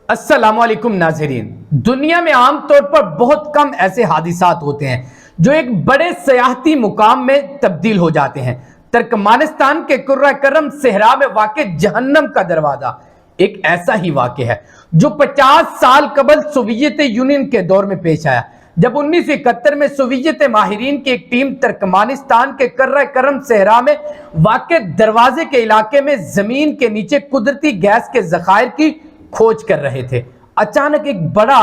अस्सलाम वालेकुम नाज़रीन। दुनिया में आम तौर पर बहुत कम ऐसे हादिसात होते हैं जो एक बड़े सयाहती मुकाम में तब्दील हो जाते हैं। तुर्कमानिस्तान के कुर्रा करम सहरा में वाक़े जहन्नम का दरवाज़ा एक ऐसा ही वाक़या है जो 50 साल कबल सोवियत यूनियन के दौर में पेश आया, जब 1971 में सोवियत माहिरीन की एक टीम तुर्कमानिस्तान के कुर्रा करम सहरा में वाक़े दरवाजे के इलाके में जमीन के नीचे कुदरती गैस के ज़खायर की खोज कर रहे थे। अचानक एक बड़ा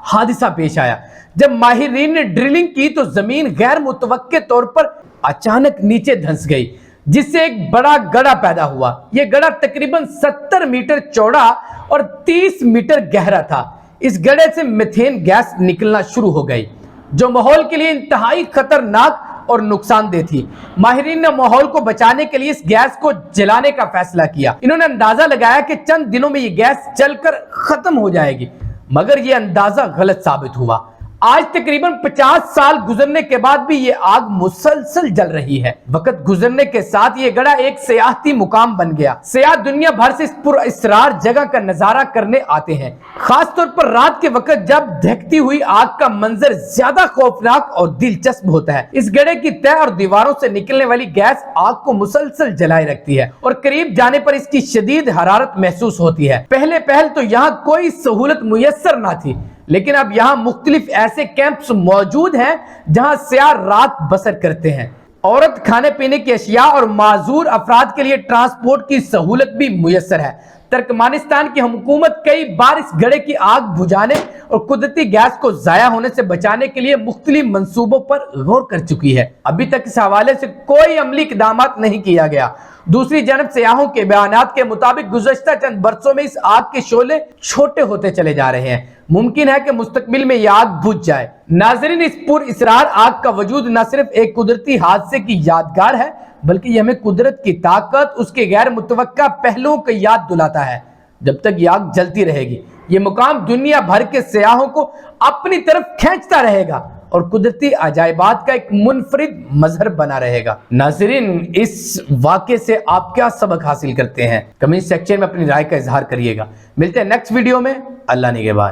हादसा पेश आया। जब माहिरीन ने ड्रिलिंग की तो जमीन गैर मुतवक्के तौर पर अचानक नीचे धंस गई, जिससे एक बड़ा गड्ढा पैदा हुआ। यह गड्ढा तकरीबन 70 मीटर चौड़ा और 30 मीटर गहरा था। इस गड्ढे से मीथेन गैस निकलना शुरू हो गई, जो माहौल के लिए इंतहाई खतरनाक और नुकसानदेह थी। माहिरीन ने माहौल को बचाने के लिए इस गैस को जलाने का फैसला किया। इन्होंने अंदाजा लगाया कि चंद दिनों में ये गैस जलकर खत्म हो जाएगी, मगर यह अंदाजा गलत साबित हुआ। आज तकरीबन 50 साल गुजरने के बाद भी ये आग मुसलसल जल रही है। वक्त गुजरने के साथ ये गड्ढा एक सियाहती मुकाम बन गया। सियाह दुनिया भर से इस पुरअसरार जगह का नजारा करने आते हैं, खासतौर पर रात के वक्त जब दहकती हुई आग का मंजर ज्यादा खौफनाक और दिलचस्प होता है। इस गड्ढे की तह और दीवारों से निकलने वाली गैस आग को मुसलसल जलाए रखती है और करीब जाने पर इसकी शदीद हरारत महसूस होती है। पहले पहल तो यहाँ कोई सहूलत मुयस्सर ना थी, लेकिन अब यहाँ मुख्तलिफ ऐसे कैंप्स मौजूद हैं जहाँ सियाह रात बसर करते हैं। औरत, खाने पीने की अशिया और माजूर अफराद के लिए ट्रांसपोर्ट की सहूलत भी मुयस्सर है। तुर्कमानिस्तान की हुकूमत कई बार इस गड्ढे की आग बुझाने और कुदरती गैस को जाया होने से बचाने के लिए मुख्तलिफ मंसूबों पर गौर कर चुकी है। अभी तक इस हवाले से कोई अमली इक़दाम नहीं किया गया। दूसरी जानब सियाहों के बयानात के मुताबिक गुज़श्ता चंद बरसों में इस आग के शोले छोटे होते चले जा रहे हैं। मुमकिन है कि मुस्तकबिल में यह आग बुझ जाए। नाज़रीन, इस पुरअसरार आग का वजूद न सिर्फ एक कुदरती हादसे की यादगार है, बल्कि यह हमें कुदरत की ताकत, उसके गैर मुतवक्का पहलुओं की याद दिलाता है। जब तक यह आग जलती रहेगी, ये मुकाम दुनिया भर के सियाहों को अपनी तरफ खींचता रहेगा और कुदरती अजायबात का एक मुनफरिद मजहर बना रहेगा। नाज़रीन, इस वाक़े से आप क्या सबक हासिल करते हैं? कमेंट सेक्शन में अपनी राय का इजहार करिएगा। मिलते हैं नेक्स्ट वीडियो में। अल्लाह निगहबान।